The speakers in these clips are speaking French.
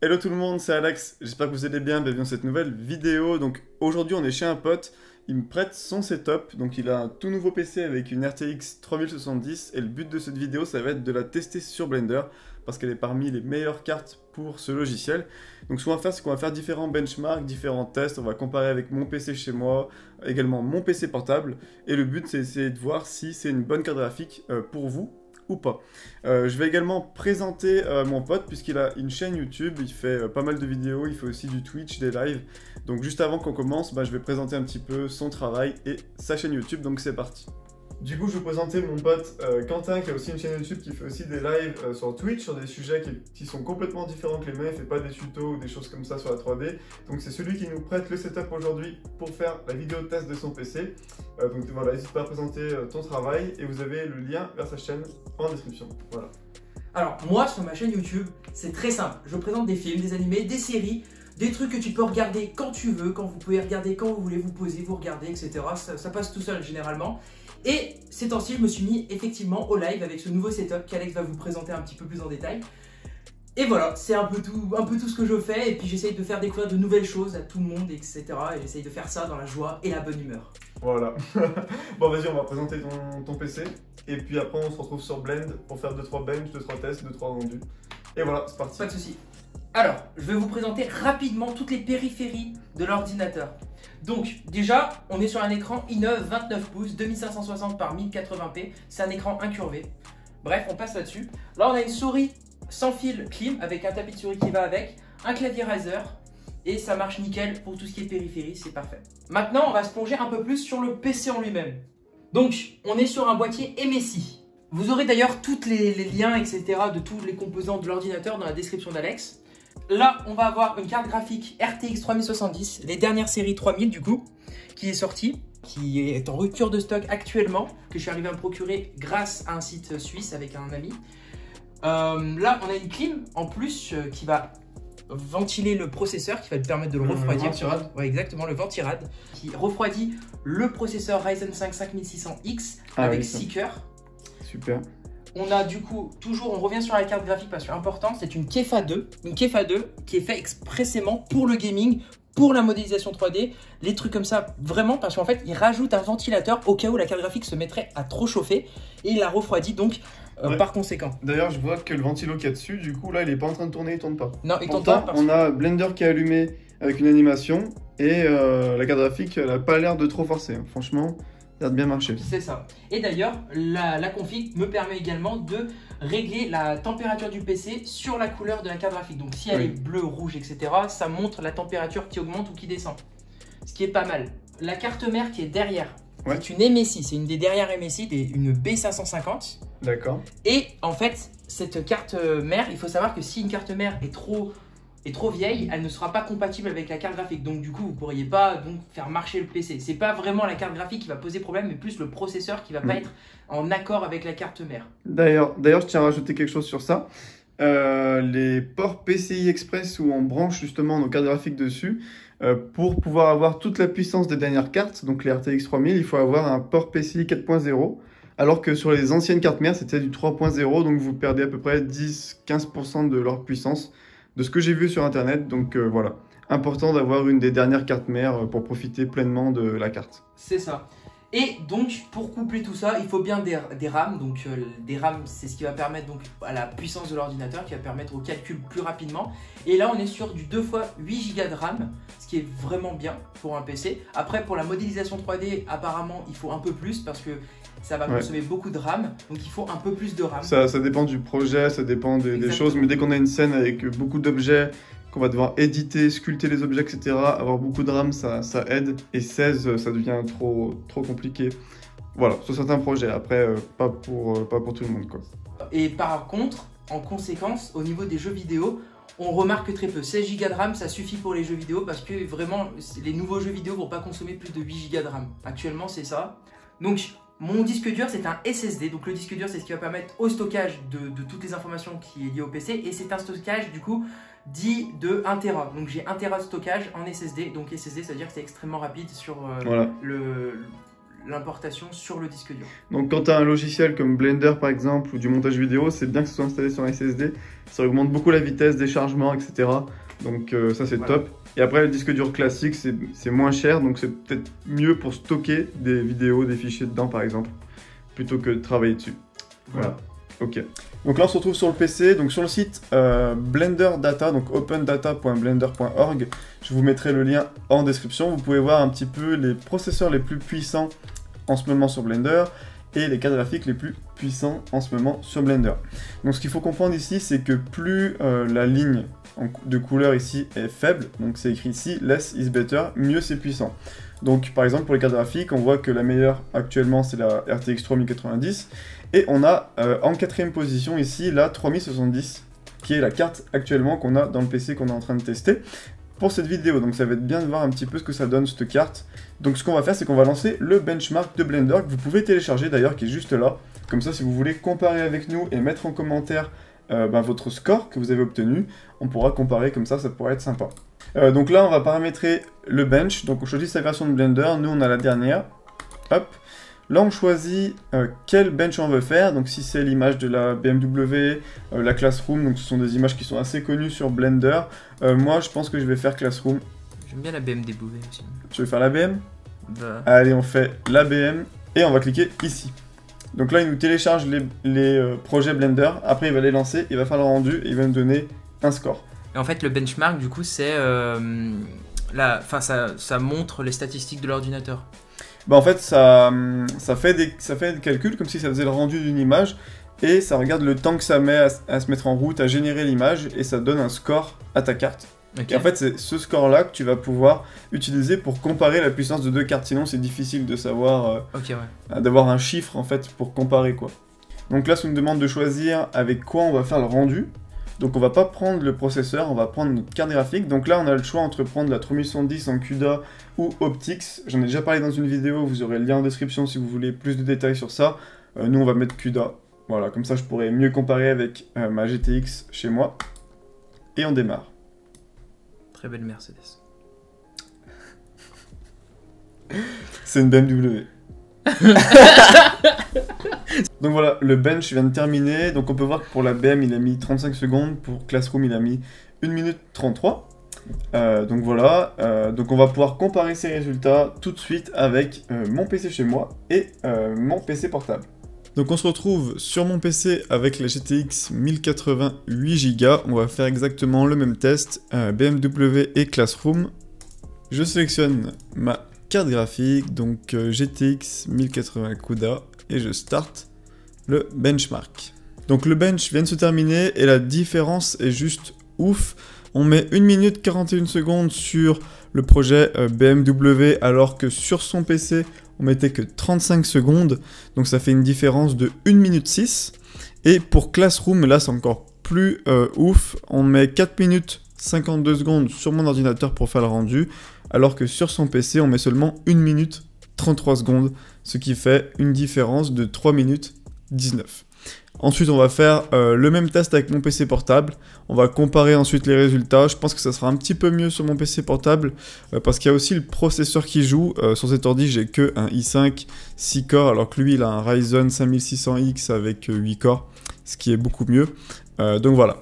Hello tout le monde, c'est Alex, j'espère que vous allez bien, bienvenue dans cette nouvelle vidéo. Donc aujourd'hui on est chez un pote, il me prête son setup, donc il a un tout nouveau PC avec une RTX 3070 et le but de cette vidéo ça va être de la tester sur Blender parce qu'elle est parmi les meilleures cartes pour ce logiciel. Donc ce qu'on va faire c'est qu'on va faire différents benchmarks, différents tests, on va comparer avec mon PC chez moi, également mon PC portable et le but c'est essayer de voir si c'est une bonne carte graphique pour vous ou pas. Je vais également présenter mon pote puisqu'il a une chaîne YouTube, il fait pas mal de vidéos, il fait aussi du Twitch, des lives. Donc juste avant qu'on commence, je vais présenter un petit peu son travail et sa chaîne YouTube, donc c'est parti. Du coup, je vais vous présenter mon pote Quentin qui a aussi une chaîne YouTube qui fait aussi des lives sur Twitch sur des sujets qui sont complètement différents que les miens. Il fait pas des tutos ou des choses comme ça sur la 3D. Donc c'est celui qui nous prête le setup aujourd'hui pour faire la vidéo de test de son PC. Donc voilà, n'hésite pas à présenter ton travail et vous avez le lien vers sa chaîne en description. Voilà. Alors moi sur ma chaîne YouTube, c'est très simple. Je présente des films, des animés, des séries, des trucs que tu peux regarder quand tu veux, quand vous pouvez regarder quand vous voulez, vous poser, vous regarder, etc. Ça passe tout seul généralement. Et ces temps-ci, je me suis mis effectivement au live avec ce nouveau setup qu'Alex va vous présenter un petit peu plus en détail. Et voilà, c'est un peu tout ce que je fais. Et puis j'essaye de faire découvrir de nouvelles choses à tout le monde, etc. Et j'essaye de faire ça dans la joie et la bonne humeur. Voilà. Bon, vas-y, on va présenter ton PC. Et puis après, on se retrouve sur Blend pour faire 2-3 bench, 2-3 tests, 2-3 rendus. Et voilà, c'est parti. Pas de souci. Alors, je vais vous présenter rapidement toutes les périphéries de l'ordinateur. Donc, déjà, on est sur un écran i9 29 pouces, 2560 par 1080p. C'est un écran incurvé. Bref, on passe là-dessus. Là, on a une souris sans fil clim avec un tapis de souris qui va avec, un clavier Razer. Et ça marche nickel pour tout ce qui est périphérie, c'est parfait. Maintenant, on va se plonger un peu plus sur le PC en lui-même. Donc, on est sur un boîtier MSI. Vous aurez d'ailleurs tous les liens, etc. de tous les composants de l'ordinateur dans la description d'Alex. Là, on va avoir une carte graphique RTX 3070, les dernières séries 3000 du coup, qui est sortie, qui est en rupture de stock actuellement, que je suis arrivé à me procurer grâce à un site suisse avec un ami. Là, on a une clim en plus qui va ventiler le processeur, qui va lui permettre de le refroidir. Le ventirad. Ouais, exactement, le ventirad, qui refroidit le processeur Ryzen 5 5600X avec oui, 6 cœurs. Super. On a du coup, toujours, on revient sur la carte graphique parce que important, c'est une Kefa 2. Une Kefa 2 qui est faite expressément pour le gaming, pour la modélisation 3D, les trucs comme ça, vraiment, parce qu'en fait, il rajoute un ventilateur au cas où la carte graphique se mettrait à trop chauffer et il la refroidit donc par conséquent. D'ailleurs, je vois que le ventilo qu'il y a dessus, du coup, là, il est pas en train de tourner, il tourne pas. Non, il tourne Pourtant, pas. on a Blender qui est allumé avec une animation et la carte graphique, elle a pas l'air de trop forcer. Hein. Franchement, ça a bien marché. C'est ça. Et d'ailleurs, la config me permet également de régler la température du PC sur la couleur de la carte graphique. Donc si elle est bleue, rouge, etc., ça montre la température qui augmente ou qui descend. Ce qui est pas mal. La carte mère qui est derrière, c'est une MSI. C'est une des dernières MSI, une B550. D'accord. Et en fait, cette carte mère, il faut savoir que si une carte mère est trop vieille, elle ne sera pas compatible avec la carte graphique. Donc du coup, vous ne pourriez pas donc faire marcher le PC. C'est pas vraiment la carte graphique qui va poser problème, mais plus le processeur qui va pas être en accord avec la carte mère. D'ailleurs, je tiens à rajouter quelque chose sur ça. Les ports PCI Express où on branche justement nos cartes graphiques dessus, pour pouvoir avoir toute la puissance des dernières cartes, donc les RTX 3000, il faut avoir un port PCI 4.0. Alors que sur les anciennes cartes mères, c'était du 3.0, donc vous perdez à peu près 10-15% de leur puissance. De ce que j'ai vu sur internet, donc voilà. Important d'avoir une des dernières cartes mères pour profiter pleinement de la carte. C'est ça. Et donc, pour coupler tout ça, il faut bien des RAM. Donc, des RAM, c'est ce qui va permettre donc, à la puissance de l'ordinateur, qui va permettre au calcul plus rapidement. Et là, on est sur du 2 fois 8 Go de RAM, ce qui est vraiment bien pour un PC. Après, pour la modélisation 3D, apparemment, il faut un peu plus parce que ça va consommer beaucoup de RAM. Donc, il faut un peu plus de RAM. Ça dépend du projet, ça dépend des choses. Mais dès qu'on a une scène avec beaucoup d'objets, qu'on va devoir éditer, sculpter les objets, etc. Avoir beaucoup de RAM, ça aide. Et 16, ça devient trop compliqué. Voilà, sur certains projets. Après, pas pour tout le monde, quoi. Et par contre, en conséquence, au niveau des jeux vidéo, on remarque très peu. 16 Go de RAM, ça suffit pour les jeux vidéo parce que vraiment, les nouveaux jeux vidéo ne vont pas consommer plus de 8 Go de RAM. Actuellement, c'est ça. Donc, mon disque dur, c'est un SSD. Donc, le disque dur, c'est ce qui va permettre au stockage de toutes les informations qui est lié au PC. Et c'est un stockage, du coup, dit de 1 Tera. Donc, j'ai 1 Tera de stockage en SSD. Donc, SSD, ça veut dire que c'est extrêmement rapide sur l'importation sur le disque dur. Donc quand tu as un logiciel comme Blender par exemple ou du montage vidéo, c'est bien que ce soit installé sur un SSD, ça augmente beaucoup la vitesse des chargements, etc. Donc ça c'est top. Et après le disque dur classique c'est moins cher, donc c'est peut-être mieux pour stocker des vidéos, des fichiers dedans par exemple, plutôt que de travailler dessus. Voilà. Ok. Donc là on se retrouve sur le PC, donc sur le site Blender Data, donc opendata.blender.org. Je vous mettrai le lien en description. Vous pouvez voir un petit peu les processeurs les plus puissants en ce moment sur Blender et les cartes graphiques les plus puissants en ce moment sur Blender. Donc ce qu'il faut comprendre ici, c'est que plus la ligne de couleur ici est faible, donc c'est écrit ici less is better, mieux c'est puissant. Donc par exemple pour les cartes graphiques, on voit que la meilleure actuellement c'est la RTX 3090 et on a en quatrième position ici la 3070 qui est la carte actuellement qu'on a dans le PC qu'on est en train de tester pour cette vidéo. Donc ça va être bien de voir un petit peu ce que ça donne cette carte. Donc ce qu'on va faire, c'est qu'on va lancer le benchmark de Blender que vous pouvez télécharger d'ailleurs, qui est juste là. Comme ça, si vous voulez comparer avec nous et mettre en commentaire votre score que vous avez obtenu, on pourra comparer comme ça pourrait être sympa. Donc là, on va paramétrer le bench. Donc on choisit sa version de Blender. Nous, on a la dernière. Hop. Là, on choisit quel bench on veut faire. Donc si c'est l'image de la BMW, la Classroom, donc ce sont des images qui sont assez connues sur Blender. Moi, je pense que je vais faire Classroom. J'aime bien la BMW aussi. Tu veux faire la BM? Bah. Allez, on fait la BM et on va cliquer ici. Donc là, il nous télécharge les projets Blender. Après, il va les lancer, il va faire le rendu et il va nous donner un score. Et en fait, le benchmark, du coup, c'est ça montre les statistiques de l'ordinateur. Bah en fait, ça fait des calculs comme si ça faisait le rendu d'une image et ça regarde le temps que ça met à se mettre en route, à générer l'image et ça donne un score à ta carte. Okay. Et en fait, c'est ce score-là que tu vas pouvoir utiliser pour comparer la puissance de deux cartes. Sinon, c'est difficile de savoir, d'avoir un chiffre en fait pour comparer quoi. Donc là, ça nous demande de choisir avec quoi on va faire le rendu. Donc on va pas prendre le processeur, on va prendre notre carte graphique. Donc là, on a le choix entre prendre la 3070 en CUDA ou Optix. J'en ai déjà parlé dans une vidéo, vous aurez le lien en description si vous voulez plus de détails sur ça. Nous, on va mettre CUDA. Voilà, comme ça, je pourrais mieux comparer avec ma GTX chez moi. Et on démarre. Très belle Mercedes. C'est une BMW. Donc voilà, le bench vient de terminer. Donc on peut voir que pour la BM, il a mis 35 secondes. Pour Classroom, il a mis 1 minute 33. Donc voilà. Donc on va pouvoir comparer ces résultats tout de suite avec mon PC chez moi et mon PC portable. Donc on se retrouve sur mon PC avec la GTX 1080 8Go. On va faire exactement le même test, BMW et Classroom. Je sélectionne ma carte graphique, donc GTX 1080 CUDA, et je starte le benchmark. Donc le bench vient de se terminer et la différence est juste ouf. On met 1 minute 41 secondes sur le projet BMW alors que sur son PC on mettait que 35 secondes. Donc ça fait une différence de 1 minute 6. Et pour Classroom, là c'est encore plus ouf. On met 4 minutes 52 secondes sur mon ordinateur pour faire le rendu, alors que sur son PC, on met seulement 1 minute 33 secondes, ce qui fait une différence de 3 minutes 19. Ensuite, on va faire le même test avec mon PC portable. On va comparer ensuite les résultats. Je pense que ça sera un petit peu mieux sur mon PC portable parce qu'il y a aussi le processeur qui joue. Sur cet ordi, j'ai que un i5 6 corps, alors que lui, il a un Ryzen 5600X avec 8 corps, ce qui est beaucoup mieux. Donc voilà.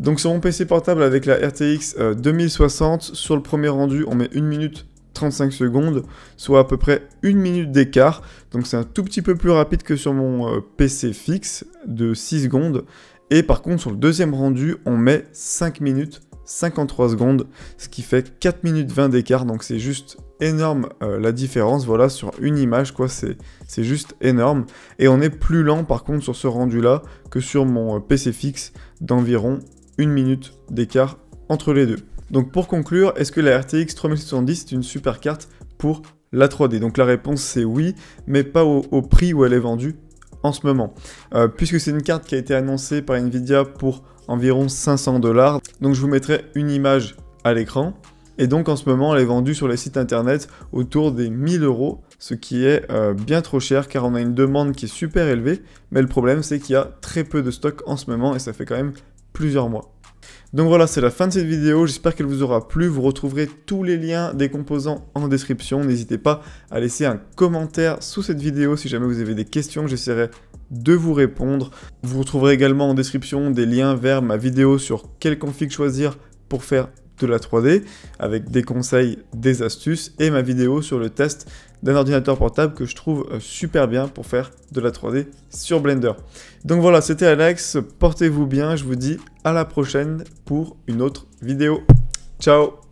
Donc sur mon PC portable avec la RTX 2060, sur le premier rendu, on met 1 minute 35 secondes, soit à peu près 1 minute d'écart. Donc c'est un tout petit peu plus rapide que sur mon PC fixe de 6 secondes. Et par contre, sur le deuxième rendu, on met 5 minutes 53 secondes, ce qui fait 4 minutes 20 d'écart. Donc c'est juste énorme la différence, voilà, sur une image, quoi, c'est juste énorme. Et on est plus lent par contre sur ce rendu-là que sur mon PC fixe d'environ 1 minute d'écart entre les deux. Donc pour conclure, est-ce que la RTX 3070 est une super carte pour la 3D? Donc la réponse c'est oui, mais pas au prix où elle est vendue en ce moment. Puisque c'est une carte qui a été annoncée par Nvidia pour environ 500 $. Donc je vous mettrai une image à l'écran. Et donc en ce moment, elle est vendue sur les sites internet autour des 1 000 €, ce qui est bien trop cher car on a une demande qui est super élevée. Mais le problème c'est qu'il y a très peu de stock en ce moment et ça fait quand même plusieurs mois. Donc voilà, c'est la fin de cette vidéo, j'espère qu'elle vous aura plu, vous retrouverez tous les liens des composants en description, n'hésitez pas à laisser un commentaire sous cette vidéo si jamais vous avez des questions, j'essaierai de vous répondre. Vous retrouverez également en description des liens vers ma vidéo sur quelle config choisir pour faire de la 3D, avec des conseils, des astuces, et ma vidéo sur le test d'un ordinateur portable que je trouve super bien pour faire de la 3D sur Blender. Donc voilà, c'était Alex, portez-vous bien, je vous dis à la prochaine pour une autre vidéo. Ciao!